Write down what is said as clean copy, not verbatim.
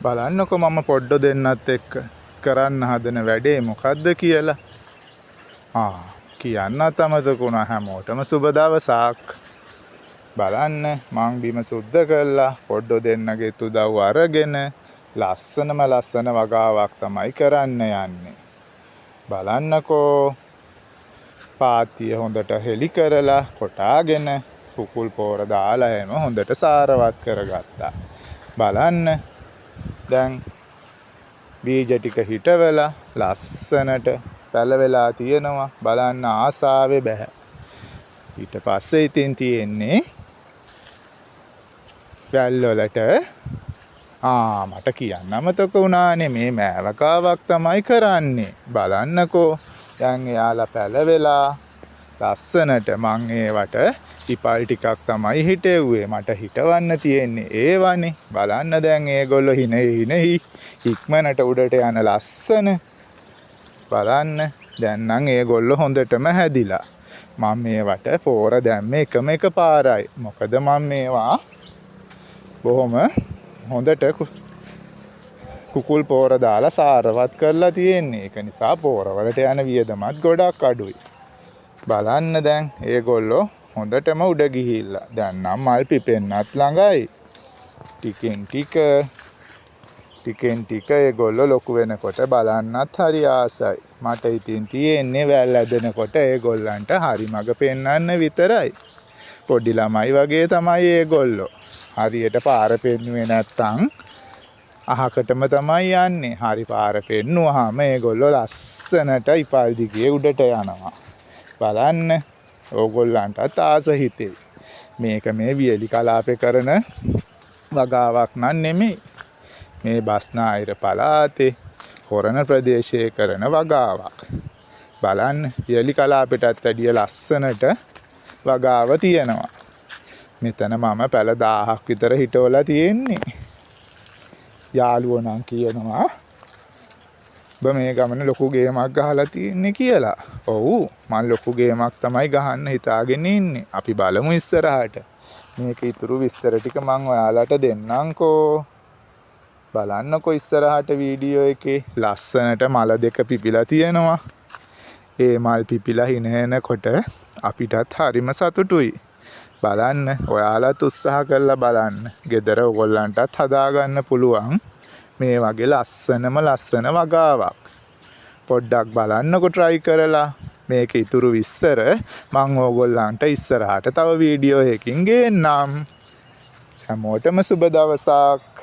බලන්නකො මම පොඩ්ඩ දෙන්නත් එක්ක කරන්න හදන වැඩේ මොකද්ද කියලා. කියන්නත් අමතක වුණා. හැමෝටම සුබ දවසක්. බලන්න මං බිම සුද්ධ කළා පොඩ්ඩ දෙන්නගේ උදව් අරගෙන ලස්සන වගාවක් තමයි කරන්න යන්නේ. බලන්නකෝ පාතිය හොඳට හෙලි කරලා කොටාගෙන කුකුල් පෝර දාලා එම හොඳට සාරවත් කරගත්තා. බලන්න දැන් බීජ ටික හිටවලා ලස්සනට පැලවෙලා තියෙනවා. බලන්න ආසාවේ බෑ. ඊට පස්සේ ඉතින් තියෙන්නේ වැල්වලට මට කියන්න අමතක වුණානේ මේ මෑවකාවක් තමයි කරන්නේ. බලන්නකෝ දැන් එයාලා පැලවෙලා ලස්සනට මං ඒවට ඉපල් ටිකක් තමයි හිටෙව්වේ. මට හිටවන්න තියෙන්නේ ඒවනේ. බලන්න දැන් ඒගොල්ලෝ හිනෙහි ඉක්මනට උඩට යන ලස්සන. බලන්න දැන් නම් ඒගොල්ලෝ හොඳටම හැදිලා. මම මේවට පෝර දැම්මේ එක පාරයි. මොකද මම මේවා බොහොම හොඳට කුකුල් පෝර දාලා සාරවත් කරලා තියෙන්නේ. ඒක නිසා පෝරවලට යන වියදමත් ගොඩක් අඩුයි. බලන්න දැන් ඒගොල්ලෝ හොඳටම උඩ ගිහිල්ලා. දැන් නම් මල් පිපෙන්නත් ළඟයි. ටිකෙන් ටික ඒගොල්ලෝ ලොකු වෙනකොට බලන්නත් හරි ආසයි. මට ඉතින් තියෙන්නේ වැල් ඇදෙනකොට ඒගොල්ලන්ට හරි මඟ පෙන්වන්න විතරයි. පොඩි ළමයි වගේ තමයි ඒගොල්ලෝ. හරියට පාර පෙන්නුවේ නැත්තම් අහකටම තමයි යන්නේ. හරි පාර පෙන්නුවාම ඒගොල්ලෝ ලස්සනට ඉපල් දිගේ උඩට යනවා. බලන්න ඕගොල්ලන්ටත් ආස හිතෙයි. මේක මේ වියලි කලාපේ කරන වගාවක් නන් නෙමෙයි. මේ බස්නාහිර පළාතේ හොරණ ප්‍රදේශයේ කරන වගාවක්. බලන්න වියලි කලාපෙටත් වැඩිය ලස්සනට වගාව තියෙනවා. මෙතන මම පැල 1000ක් විතර හිටවලා තියෙන්නේ. යාළුවෝ නම් කියනවා ඔබ මේ ගමන ලොකු ගේමක් ගහලා තියෙන්නේ කියලා. ඔව් මම ලොකු ගේමක් තමයි ගහන්න හිතාගෙන ඉන්නේ. අපි බලමු ඉස්සරහට. මේක ඉතුරු විස්තර ටික මම ඔයාලට දෙන්නම්කෝ. බලන්නකෝ ඉස්සරහට වීඩියෝ එකේ ලස්සනට මල දෙක පිපිලා තියෙනවා. ඒ මල් පිපිලා හිනනකොට අපිටත් හරිම සතුටුයි. බලන්න ඔයාලත් උත්සාහ කරලා බලන්න. ගෙදර ඔයගොල්ලන්ටත් හදාගන්න පුළුවන් මේ වගේ ලස්සන වගාවක්. පොඩ්ඩක් බලන්නකෝ try කරලා. මේක ඉතුරු විස්තර මම ඕගොල්ලන්ට ඉස්සරහට තව වීඩියෝ එකකින් ගේන්නම්. හැමෝටම සුබ දවසක්.